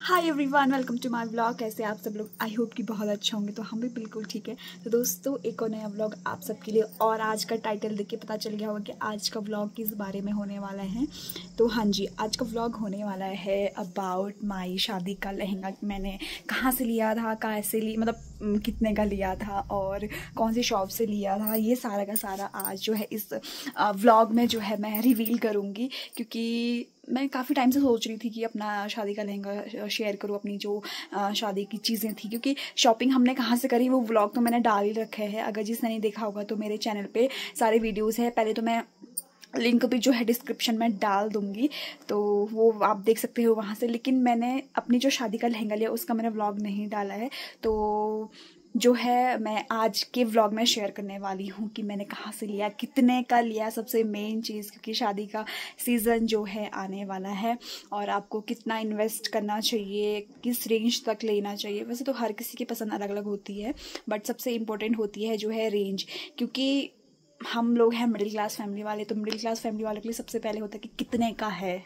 Hi everyone, welcome to my vlog. कैसे आप सब लोग? आई होप कि बहुत अच्छा होंगे। तो हम भी बिल्कुल ठीक है। तो दोस्तों, एक और नया व्लॉग आप सबके लिए। और आज का टाइटल देख के पता चल गया होगा कि आज का व्लॉग किस बारे में होने वाला है। तो हाँ जी, आज का व्लॉग होने वाला है अबाउट माई शादी का लहंगा। मैंने कहाँ से लिया था, कैसे लिया, मतलब कितने का लिया था और कौन सी शॉप से लिया था, ये सारा का सारा आज जो है इस व्लॉग में जो है मैं रिवील करूँगी। क्योंकि मैं काफ़ी टाइम से सोच रही थी कि अपना शादी का लहंगा शेयर करूँ, अपनी जो शादी की चीज़ें थी। क्योंकि शॉपिंग हमने कहाँ से करी वो व्लॉग तो मैंने डाल ही रखे हैं। अगर जिसने नहीं देखा होगा तो मेरे चैनल पे सारे वीडियोस है। पहले तो मैं लिंक भी जो है डिस्क्रिप्शन में डाल दूँगी, तो वो आप देख सकते हो वहाँ से। लेकिन मैंने अपनी जो शादी का लहंगा लिया उसका मैंने व्लॉग नहीं डाला है। तो जो है मैं आज के व्लॉग में शेयर करने वाली हूँ कि मैंने कहाँ से लिया, कितने का लिया, सबसे मेन चीज़। क्योंकि शादी का सीज़न जो है आने वाला है और आपको कितना इन्वेस्ट करना चाहिए, किस रेंज तक लेना चाहिए। वैसे तो हर किसी की पसंद अलग अलग होती है, बट सबसे इम्पोर्टेंट होती है जो है रेंज। क्योंकि हम लोग हैं मिडिल क्लास फैमिली वाले, तो मिडिल क्लास फैमिली वालों के लिए सबसे पहले होता है कि कितने का है,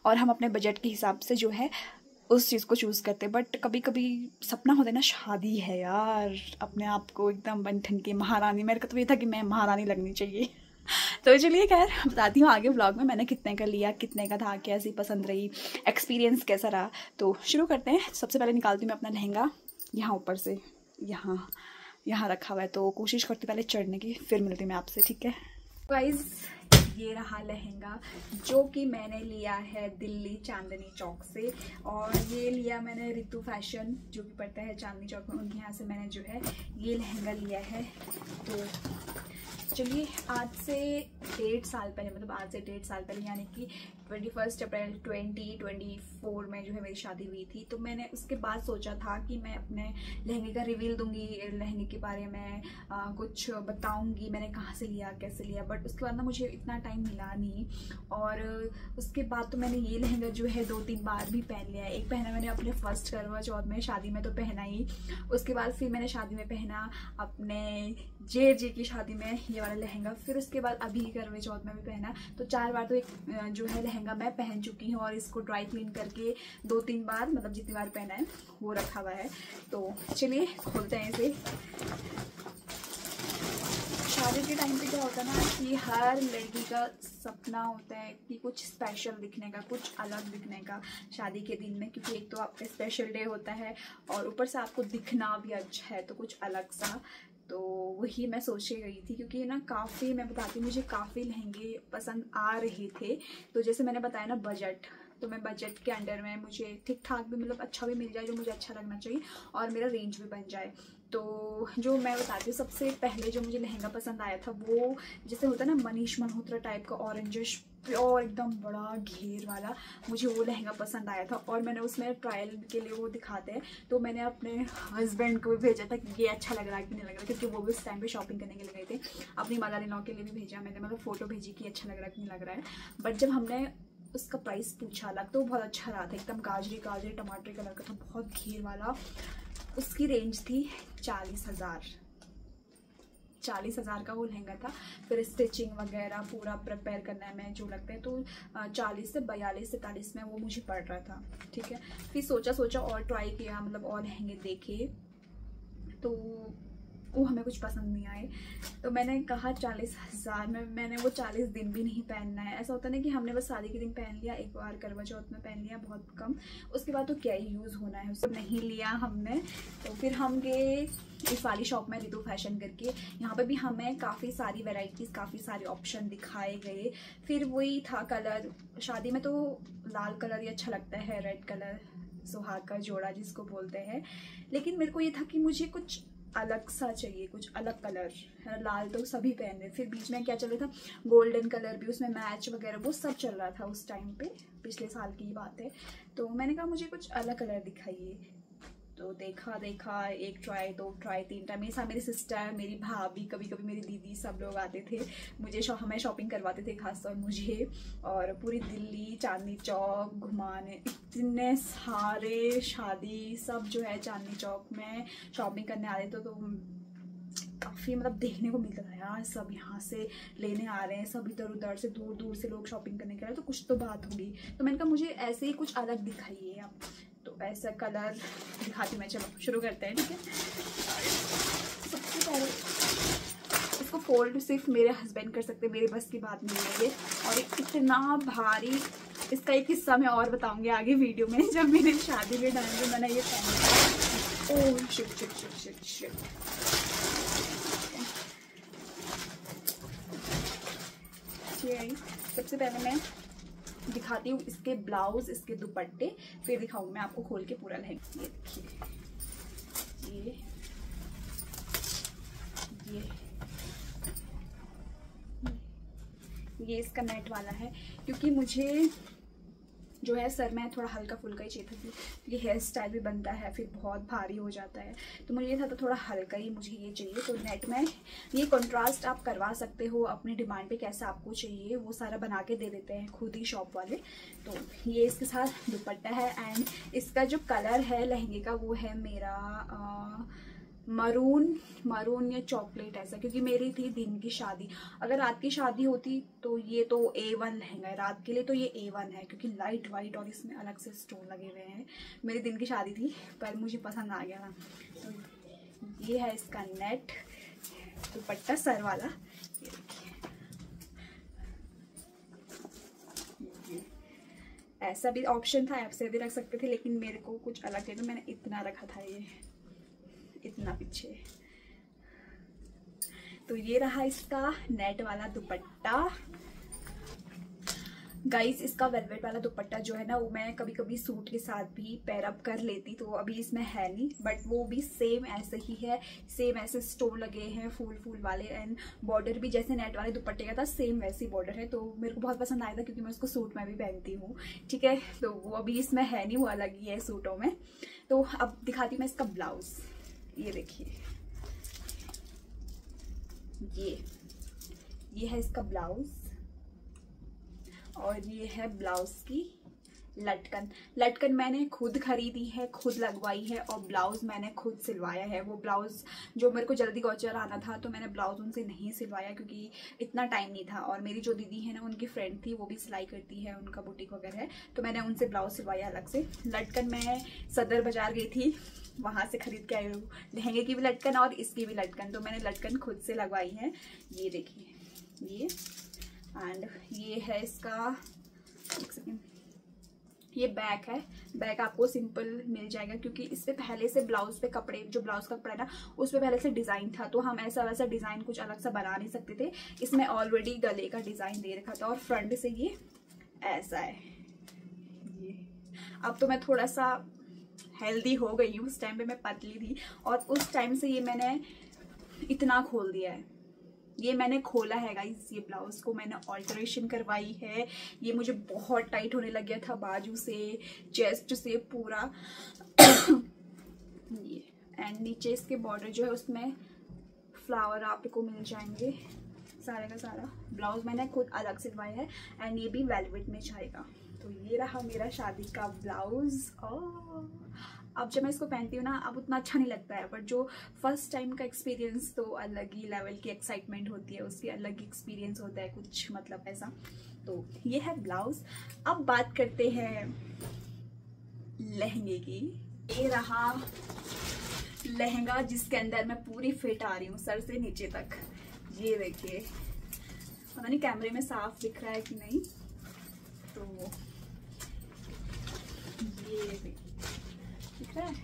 और हम अपने बजट के हिसाब से जो है उस चीज़ को चूज़ करते हैं। बट कभी कभी सपना होता है ना, शादी है यार, अपने आप को एकदम बन ठन के महारानी। मेरे का तो ये था कि मैं महारानी लगनी चाहिए। तो चलिए खैर बताती हूँ आगे व्लॉग में मैंने कितने का लिया, कितने का था, कैसी पसंद रही, एक्सपीरियंस कैसा रहा। तो शुरू करते हैं। सबसे पहले निकालती हूँ मैं अपना लहंगा। यहाँ ऊपर से यहाँ यहाँ रखा हुआ है, तो कोशिश करती हूँ पहले चढ़ने की, फिर मिलती हूँ मैं आपसे, ठीक है गाइस। ये रहा लहंगा जो कि मैंने लिया है दिल्ली चांदनी चौक से। और ये लिया मैंने रितु फैशन जो कि पड़ता है चांदनी चौक में, उनके यहाँ से मैंने जो है ये लहंगा लिया है। तो चलिए, आज से 1.5 साल पहले, मतलब आज से 1.5 साल पहले, यानी कि 21 अप्रैल 2024 में जो है मेरी शादी हुई थी। तो मैंने उसके बाद सोचा था कि मैं अपने लहंगे का रिवील दूंगी, लहंगे के बारे में कुछ बताऊंगी, मैंने कहाँ से लिया, कैसे लिया। बट उसके बाद ना मुझे इतना टाइम मिला नहीं। और उसके बाद तो मैंने ये लहंगा जो है 2-3 बार भी पहन लिया। एक पहना मैंने अपने फर्स्ट करवा चौथ में, शादी में तो पहना ही। उसके बाद फिर मैंने शादी में पहना, अपने जे जी की शादी में ये वाला लहंगा। फिर उसके बाद अभी करवा चौथ में भी पहना। तो 4 बार तो एक जो है लहंगा मैं पहन चुकी हूँ। और इसको ड्राई क्लीन करके 2-3 बार, मतलब जितनी बार पहना है वो रखा हुआ है। तो चलिए खोलते हैं इसे। शादी के टाइम पे क्या होता है ना कि हर लड़की का सपना होता है कि कुछ स्पेशल दिखने का, कुछ अलग दिखने का शादी के दिन में। क्योंकि एक तो आपका स्पेशल डे होता है और ऊपर से आपको दिखना भी अच्छा है, तो कुछ अलग सा। तो वही मैं सोच रही थी। क्योंकि ना काफ़ी, मैं बताती हूँ, मुझे काफ़ी लहंगे पसंद आ रहे थे। तो जैसे मैंने बताया ना बजट, तो मैं बजट के अंडर में मुझे ठीक ठाक भी, मतलब अच्छा भी मिल जाए, जो मुझे अच्छा लगना चाहिए और मेरा रेंज भी बन जाए। तो जो मैं बताती हूँ, सबसे पहले जो मुझे लहंगा पसंद आया था वो जैसे होता है ना मनीष मल्होत्रा टाइप का, ऑरेंजिश प्योर एकदम बड़ा घेर वाला, मुझे वो लहंगा पसंद आया था। और मैंने उसमें ट्रायल के लिए वो दिखाते हैं, तो मैंने अपने हस्बैंड को भी भेजा था कि ये अच्छा लग रहा है कि नहीं लग रहा है। क्योंकि वो भी उस टाइम पे शॉपिंग करने के लिए गए थे। अपनी मदर इन लॉ के लिए भी भेजा मैंने, मतलब फ़ोटो भेजी कि अच्छा लग रहा है कि नहीं लग रहा है। बट जब हमने उसका प्राइस पूछा अलग, तो बहुत अच्छा रहा था, एकदम गाजरी गाजरी टमाटरी कलर का था, बहुत घेर वाला। उसकी रेंज थी 40,000। 40,000 का वो लहंगा था। फिर स्टिचिंग वगैरह पूरा प्रिपेयर करने में जो लगता है, तो 40 से 42-43 में वो मुझे पड़ रहा था, ठीक है। फिर सोचा और ट्राई किया, मतलब और लहंगे देखे, तो वो हमें कुछ पसंद नहीं आए। तो मैंने कहा 40,000 में मैंने वो 40 दिन भी नहीं पहनना है। ऐसा होता है ना कि हमने बस शादी के दिन पहन लिया, एक बार करवा चौथ में पहन लिया, बहुत कम, उसके बाद तो क्या ही यूज़ होना है, उसको नहीं लिया हमने। तो फिर हम गए इस वाली शॉप में, रितु फैशन करके। यहाँ पे भी हमें काफ़ी सारी वेराइटीज़, काफ़ी सारे ऑप्शन दिखाए गए। फिर वही था कलर, शादी में तो लाल कलर ही अच्छा लगता है, रेड कलर, सुहाग का जोड़ा जिसको बोलते हैं। लेकिन मेरे को ये था कि मुझे कुछ अलग सा चाहिए, कुछ अलग कलर है। लाल तो सभी पहन रहे। फिर बीच में क्या चल रहा था, गोल्डन कलर भी, उसमें मैच वगैरह वो सब चल रहा था उस टाइम पे, पिछले साल की बात है। तो मैंने कहा मुझे कुछ अलग कलर दिखाइए। तो देखा, एक ट्राई, 2 ट्राई, 3 टाइम। मेरी सिस्टर, मेरी भाभी, कभी कभी मेरी दीदी, सब लोग आते थे मुझे हमें शॉपिंग करवाते थे, खासतौर मुझे। और पूरी दिल्ली चांदनी चौक घुमाने, इतने सारे शादी सब जो है चांदनी चौक में शॉपिंग करने आ रहे थे। तो काफ़ी, मतलब देखने को मिलता था यार, सब यहाँ से लेने आ रहे हैं, सब इधर उधर से, दूर दूर से लोग शॉपिंग करने के लिए, तो कुछ तो बात होगी। तो मैंने कहा मुझे ऐसे ही कुछ अलग दिखाइए आप। तो ऐसा कलर दिखाती हूँ मैं। चलो शुरू करते हैं, ठीक है। सबसे पहले इसको फोल्ड सिर्फ मेरे हस्बैंड कर सकते, मेरे बस की बात नहीं है ये। और इतना भारी, इसका एक किस्सा मैं और बताऊंगी आगे वीडियो में। जब मेरी शादी के टाइम पे मैंने ये पहना, oh shit shit shit shit shit. सबसे पहले मैं दिखाती हूँ इसके ब्लाउज, इसके दुपट्टे, फिर दिखाऊँ मैं आपको खोल के पूरा लहंगा। ये देखिए, ये इसका नेट वाला है, क्योंकि मुझे जो है सर में थोड़ा हल्का फुल्का ही चाहिए था, क्योंकि हेयर स्टाइल भी बनता है फिर बहुत भारी हो जाता है, तो मुझे ये था तो थोड़ा हल्का ही मुझे ये चाहिए। तो नेट में ये कंट्रास्ट आप करवा सकते हो अपनी डिमांड पे, कैसा आपको चाहिए वो सारा बना के दे देते हैं खुद ही शॉप वाले। तो ये इसके साथ दुपट्टा है, एंड इसका जो कलर है लहंगे का वो है मेरा मरून या चॉकलेट ऐसा, क्योंकि मेरी थी दिन की शादी। अगर रात की शादी होती तो ये तो A1 लहंगा है, रात के लिए तो ये A1 है, क्योंकि लाइट वाइट और इसमें अलग से स्टोन लगे हुए हैं। मेरी दिन की शादी थी पर मुझे पसंद आ गया ना। तो ये है इसका नेट दुपट्टा सर वाला, ये देखिए। ऐसा भी ऑप्शन था, ऐसे भी रख सकते थे, लेकिन मेरे को कुछ अलग है तो मैंने इतना रखा था, ये इतना पीछे। तो ये रहा इसका नेट वाला दुपट्टा। गाइस इसका वेलवेट वाला दुपट्टा जो है ना, वो मैं कभी कभी सूट के साथ भी पेयर अप कर लेती, तो अभी इसमें है नहीं, बट वो भी सेम ऐसे ही है, सेम ऐसे स्टोन लगे हैं फूल वाले, एंड बॉर्डर भी जैसे नेट वाले दुपट्टे का था सेम वैसी बॉर्डर है। तो मेरे को बहुत पसंद आया था, क्योंकि मैं उसको सूट में भी पहनती हूँ, ठीक है। तो वो अभी इसमें है नहीं, वो अलग ही है सूटों में। तो अब दिखाती हूँ मैं इसका ब्लाउज। ये देखिए, ये है इसका ब्लाउज, और ये है ब्लाउज की लटकन मैंने खुद खरीदी है, खुद लगवाई है, और ब्लाउज मैंने खुद सिलवाया है। वो ब्लाउज जो मेरे को जल्दी गौचर आना था, तो मैंने ब्लाउज उनसे नहीं सिलवाया, क्योंकि इतना टाइम नहीं था। और मेरी जो दीदी है ना, उनकी फ्रेंड थी, वो भी सिलाई करती है, उनका बुटीक वगैरह है, तो मैंने उनसे ब्लाउज सिलवाया अलग से। लटकन मैं सदर बाजार गई थी, वहाँ से खरीद के आई हूँ, लहंगे की भी लटकन और इसकी भी लटकन। तो मैंने लटकन खुद से लगवाई है। ये देखिए, ये एंड ये है इसका, एक सेकेंड, ये बैक है। बैक आपको सिंपल मिल जाएगा, क्योंकि इस पे पहले से ब्लाउज पे कपड़े, जो ब्लाउज का कपड़ा है ना, उस पे पहले से डिजाइन था, तो हम ऐसा वैसा डिजाइन कुछ अलग सा बना नहीं सकते थे। इसमें ऑलरेडी गले का डिजाइन दे रखा था, और फ्रंट से ये ऐसा है। ये अब तो मैं थोड़ा सा हेल्दी हो गई हूँ, उस टाइम पे मैं पतली थी, और उस टाइम से ये मैंने इतना खोल दिया है। ये मैंने खोला है गाइस, ये ब्लाउज को मैंने ऑल्टरेशन करवाई है। ये मुझे बहुत टाइट होने लग गया था, बाजू से, चेस्ट से पूरा। ये एंड नीचे इसके बॉर्डर जो है उसमें फ्लावर आपको मिल जाएंगे, सारे का सारा। ब्लाउज मैंने खुद अलग सिलवाया है, एंड ये भी वेलवेट में जाएगा। तो ये रहा मेरा शादी का ब्लाउज। अब जब मैं इसको पहनती हूँ ना, अब उतना अच्छा नहीं लगता है, बट जो फर्स्ट टाइम का एक्सपीरियंस तो अलग ही लेवल की एक्साइटमेंट होती है, उसकी अलग ही एक्सपीरियंस होता है कुछ, मतलब ऐसा। तो ये है ब्लाउज। अब बात करते हैं लहंगे की। ये रहा लहंगा, जिसके अंदर मैं पूरी फिट आ रही हूँ सर से नीचे तक। ये देखिए, पता नहीं कैमरे में साफ दिख रहा है कि नहीं, तो ये दिख रहा है।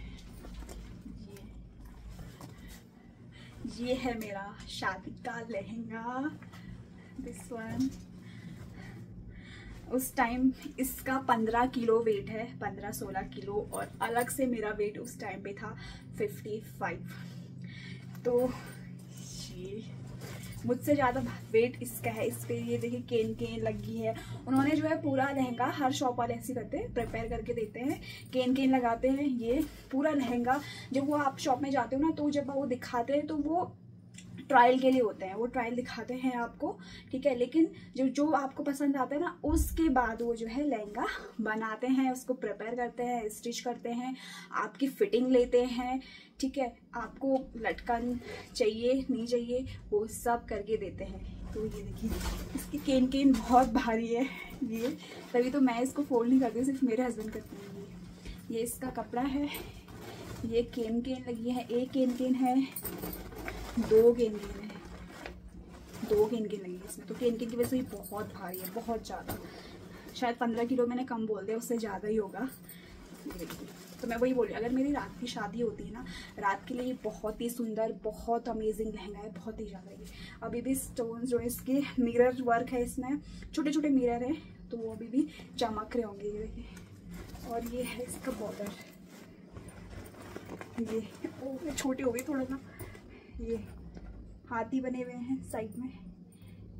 ये है मेरा शादी का लहंगा, दिस वन। उस टाइम इसका 15 किलो वेट है, 15-16 किलो, और अलग से मेरा वेट उस टाइम पे था 55। तो ये मुझसे ज़्यादा वेट इसका है। इस पे ये देखिए केन लगी है। उन्होंने जो है पूरा लहंगा, हर शॉप वाले ऐसे करते हैं, प्रिपेयर करके देते हैं, केन लगाते हैं। ये पूरा लहंगा जब वो आप शॉप में जाते हो ना, तो जब वो दिखाते हैं तो वो ट्रायल के लिए होते हैं, वो ट्रायल दिखाते हैं आपको, ठीक है। लेकिन जो आपको पसंद आता है ना, उसके बाद वो जो है लहंगा बनाते हैं, उसको प्रिपेयर करते हैं, स्टिच करते हैं, आपकी फिटिंग लेते हैं, ठीक है। आपको लटकन चाहिए नहीं चाहिए वो सब करके देते हैं। तो ये देखिए, इसकी केन बहुत भारी है, ये तभी तो मैं इसको फोल्ड नहीं करती, सिर्फ मेरे हस्बैंड करते हैं। ये इसका कपड़ा है। ये केन लगी है, एक केन है, दो केन है, दो केन लगी है इसमें। तो केन की वजह से ये बहुत भारी है, बहुत ज़्यादा, शायद 15 किलो मैंने कम बोल दिया, उससे ज़्यादा ही होगा। ये देखिए, तो मैं वही बोल रही हूँ, अगर मेरी रात की शादी होती है ना, रात के लिए ये बहुत ही सुंदर, बहुत अमेजिंग लहंगा है, बहुत ही ज़्यादा। ये अभी भी स्टोन्स जो है इसके, मिरर वर्क है इसमें, छोटे छोटे मिरर है, तो वो अभी भी चमक रहे होंगे। ये देखिए, और ये है इसका बॉर्डर। ये छोटी हो गई थोड़ा सा। ये हाथी बने हुए हैं साइड में,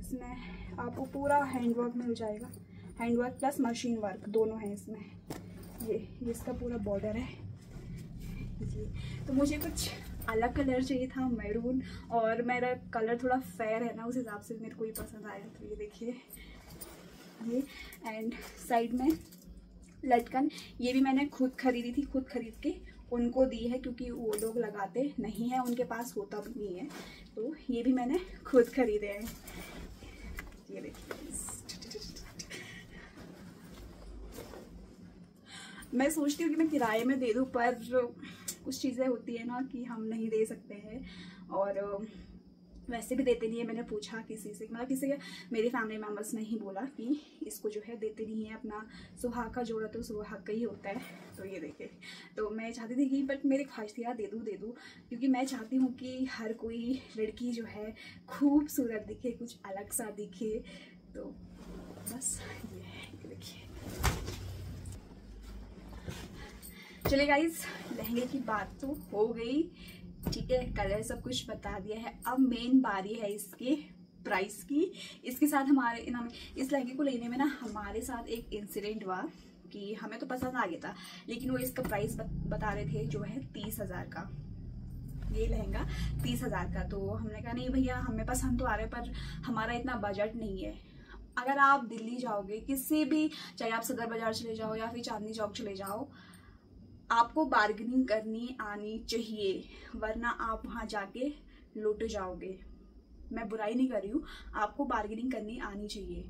इसमें आपको पूरा हैंडवर्क मिल जाएगा, हैंडवर्क प्लस मशीन वर्क दोनों है इसमें। ये इसका पूरा बॉर्डर है। जी, तो मुझे कुछ अलग कलर चाहिए था, मैरून, और मेरा कलर थोड़ा फेयर है ना, उस हिसाब से मेरे को ये पसंद आया। तो ये देखिए, ये एंड साइड में लटकन, ये भी मैंने खुद खरीदी थी, खुद खरीद के उनको दी है, क्योंकि वो लोग लगाते नहीं हैं, उनके पास होता भी नहीं है, तो ये भी मैंने खुद खरीदे हैं। ये देखिए, मैं सोचती हूँ कि मैं किराए में दे दूँ, पर कुछ चीज़ें होती है ना कि हम नहीं दे सकते हैं, और वैसे भी देते नहीं है। मैंने पूछा किसी से, मतलब किसी के मेरे फैमिली मेम्बर्स ने ही बोला कि इसको जो है देते नहीं है, अपना सुहाग का जोड़ा तो सुहाग का ही होता है। तो ये देखिए, तो मैं चाहती थी कि, बट मेरी ख्वाहिश थी यार दे दूँ, क्योंकि मैं चाहती हूँ कि हर कोई लड़की जो है खूबसूरत दिखे, कुछ अलग सा दिखे। तो बस ये देखिए। चलिए गाइज, लहंगे की बात तो हो गई, ठीक है, कलर सब कुछ बता दिया है। अब मेन बारी है इसके प्राइस की। इसके साथ हमारे इस लहंगे को लेने में ना हमारे साथ एक इंसिडेंट हुआ कि हमें तो पसंद आ गया था, लेकिन वो इसका प्राइस बता रहे थे जो है 30,000 का, ये लहंगा 30,000 का। तो हमने कहा नहीं भैया, हमें पसंद तो आ रहा है, पर हमारा इतना बजट नहीं है। अगर आप दिल्ली जाओगे, किसी भी, चाहे आप सदर बाजार चले जाओ या फिर चांदनी चौक चले जाओ, आपको बार्गेनिंग करनी आनी चाहिए, वरना आप वहाँ जाके लुट जाओगे। मैं बुराई नहीं कर रही हूँ, आपको बार्गेनिंग करनी आनी चाहिए।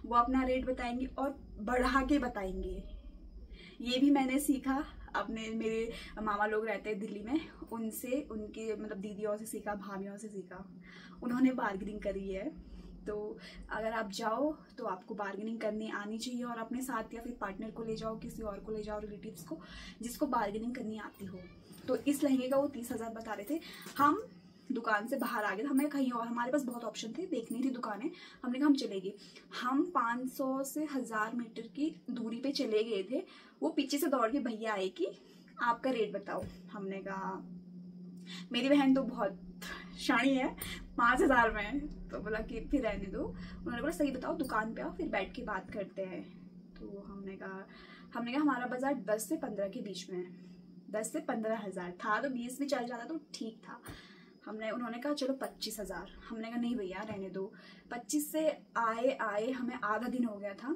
वो अपना रेट बताएंगे और बढ़ा के बताएंगे। ये भी मैंने सीखा अपने, मेरे मामा लोग रहते हैं दिल्ली में, उनसे, उनके मतलब दीदियों से सीखा, भाभियों से सीखा, उन्होंने बार्गेनिंग करी है। तो अगर आप जाओ तो आपको बार्गेनिंग करनी आनी चाहिए, और अपने साथ या फिर पार्टनर को ले जाओ, किसी और को ले जाओ, रिलेटिव्स को, जिसको बार्गेनिंग करनी आती हो। तो इस लहंगे का वो 30,000 बता रहे थे। हम दुकान से बाहर आ गए, हमें कहीं और, हमारे पास बहुत ऑप्शन थे, देखनी थी दुकानें, हमने कहा हम चले गए। हम 500 से 1000 मीटर की दूरी पे चले गए थे। वो पीछे से दौड़ के भैया आए कि आपका रेट बताओ। हमने कहा, मेरी बहन तो बहुत शानी है, 5,000 में, तो बोला कि फिर रहने दो। उन्होंने बोला सही बताओ, दुकान पे आओ, फिर बैठ के बात करते हैं। तो हमने कहा हमारा बजट 10 से 15 के बीच में है, 10 से 15,000 था, तो 20 भी चल जाता तो ठीक था। उन्होंने कहा चलो 25,000। हमने कहा नहीं भैया रहने दो। 25 से आए हमें आधा दिन हो गया था,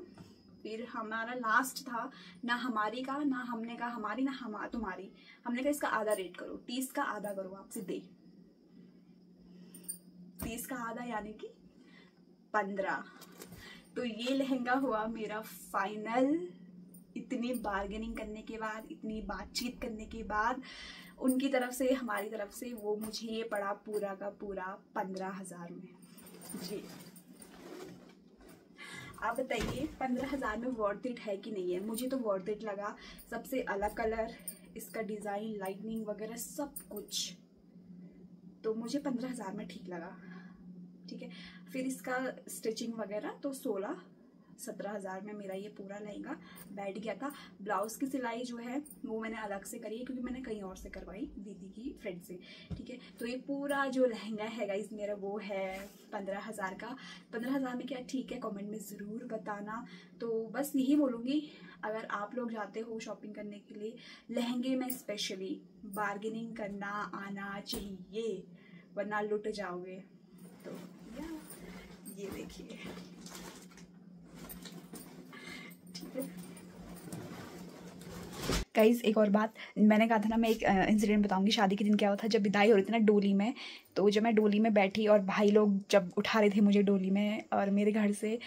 फिर हमारा लास्ट था, ना हमारी का, ना हमने कहा हमारी, ना तुम्हारी। हमने कहा इसका आधा रेट करो, 30 का आधा करो, आपसे दे 30 का आधा यानी कि 15। तो ये लहंगा हुआ मेरा फाइनल। इतनी बार्गेनिंग करने के बाद, इतनी बातचीत करने के बाद, उनकी तरफ से हमारी तरफ से, वो मुझे ये पड़ा पूरा का पूरा 15,000 में। जी, आप बताइए 15,000 में वर्थ इट है कि नहीं है? मुझे तो वर्थ इट लगा। सबसे अलग कलर, इसका डिज़ाइन, लाइटनिंग वगैरह सब कुछ, तो मुझे 15,000 में ठीक लगा। ठीक है, फिर इसका स्टिचिंग वगैरह तो 16-17,000 में मेरा ये पूरा लहंगा बैठ गया था। ब्लाउज की सिलाई जो है वो मैंने अलग से करी है, क्योंकि मैंने कहीं और से करवाई, दीदी की फ्रेंड से। ठीक है, तो ये पूरा जो लहंगा है गाइस मेरा, वो है 15,000 का। 15,000 में क्या ठीक है? कमेंट में ज़रूर बताना। तो बस यही बोलूँगी, अगर आप लोग जाते हो शॉपिंग करने के लिए, लहंगे में स्पेशली बार्गेनिंग करना आना चाहिए, वरना लुट जाओगे। तो ये देखिए, गाइस एक और बात, मैंने कहा था ना, मैं एक इंसिडेंट बताऊंगी। शादी के दिन क्या हुआ था, जब विदाई हो रही थी ना डोली में, तो जब मैं डोली में बैठी और भाई लोग जब उठा रहे थे मुझे डोली में, और मेरे घर से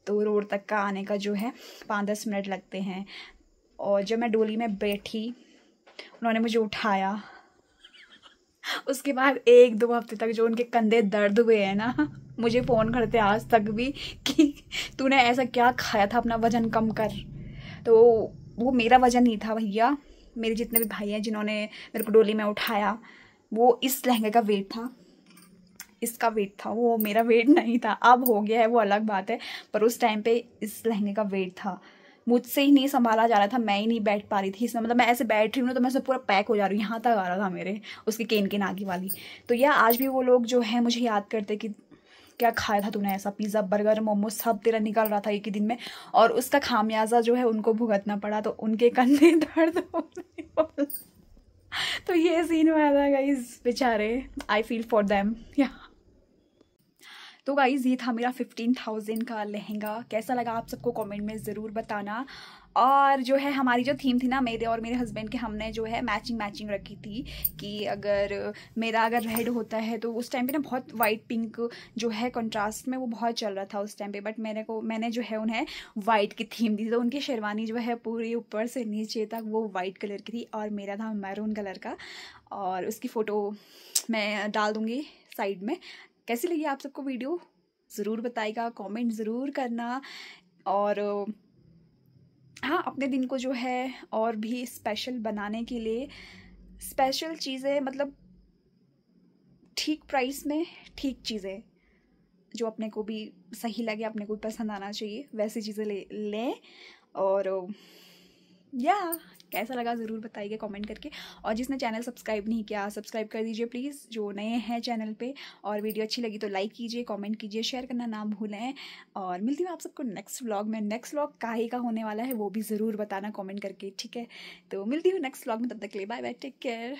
तो रोड तक का आने का जो है 5-10 मिनट लगते हैं। और जब मैं डोली में बैठी उन्होंने मुझे उठाया। उसके बाद 1-2 हफ्ते तक जो उनके कंधे दर्द हुए हैं ना, मुझे फ़ोन करते आज तक भी कि तूने ऐसा क्या खाया था, अपना वज़न कम कर। तो वो मेरा वज़न नहीं था भैया, मेरे जितने भी भाई हैं जिन्होंने मेरे को डोली में उठाया, वो इस लहंगे का वेट था, इसका वेट था, वो मेरा वेट नहीं था। अब हो गया है वो अलग बात है, पर उस टाइम पे इस लहंगे का वेट था। मुझसे ही नहीं संभाला जा रहा था, मैं ही नहीं बैठ पा रही थी इसमें। मतलब मैं ऐसे बैठ रही हूँ ना तो मैं सब पूरा पैक हो जा रही हूँ, यहाँ तक आ रहा था मेरे उसकी केन के नागी वाली। तो यह आज भी वो लोग जो है मुझे याद करते कि क्या खाया था तूने ऐसा, पिज़्ज़ा बर्गर मोमोज सब तेरा निकल रहा था एक ही दिन में, और उसका खामियाजा जो है उनको भुगतना पड़ा। तो उनके कंधे दर्द हो रहे। तो ये सीन हुआ था गाइस, बेचारे, आई फील फॉर देम। या तो गाइज़ ये था मेरा 15,000 का लहंगा। कैसा लगा आप सबको कमेंट में ज़रूर बताना। और जो है हमारी जो थीम थी ना, मेरे और मेरे हस्बैंड के, हमने जो है मैचिंग रखी थी कि अगर रेड होता है तो उस टाइम पे ना बहुत वाइट पिंक जो है कंट्रास्ट में वो बहुत चल रहा था उस टाइम पे। बट मैंने जो है उन्हें वाइट की थीम दी थी, तो उनकी शेरवानी जो है पूरी ऊपर से नीचे तक वो वाइट कलर की थी और मेरा था मैरून कलर का। और उसकी फ़ोटो मैं डाल दूँगी साइड में। कैसी लगी आप सबको वीडियो ज़रूर बताइएगा, कमेंट ज़रूर करना। और हाँ, अपने दिन को जो है और भी स्पेशल बनाने के लिए स्पेशल चीज़ें, मतलब ठीक प्राइस में ठीक चीज़ें जो अपने को भी सही लगे, अपने को पसंद आना चाहिए, वैसी चीज़ें लें। और या कैसा लगा ज़रूर बताइए कमेंट करके। और जिसने चैनल सब्सक्राइब नहीं किया सब्सक्राइब कर दीजिए प्लीज़, जो नए हैं चैनल पे। और वीडियो अच्छी लगी तो लाइक कीजिए, कमेंट कीजिए, शेयर करना ना भूलें। और मिलती हूँ आप सबको नेक्स्ट व्लॉग में। नेक्स्ट व्लॉग काहे का होने वाला है वो भी ज़रूर बताना कमेंट करके, ठीक है। तो मिलती हूँ नेक्स्ट व्लॉग में, तब तक के लिए बाय बाय, टेक केयर।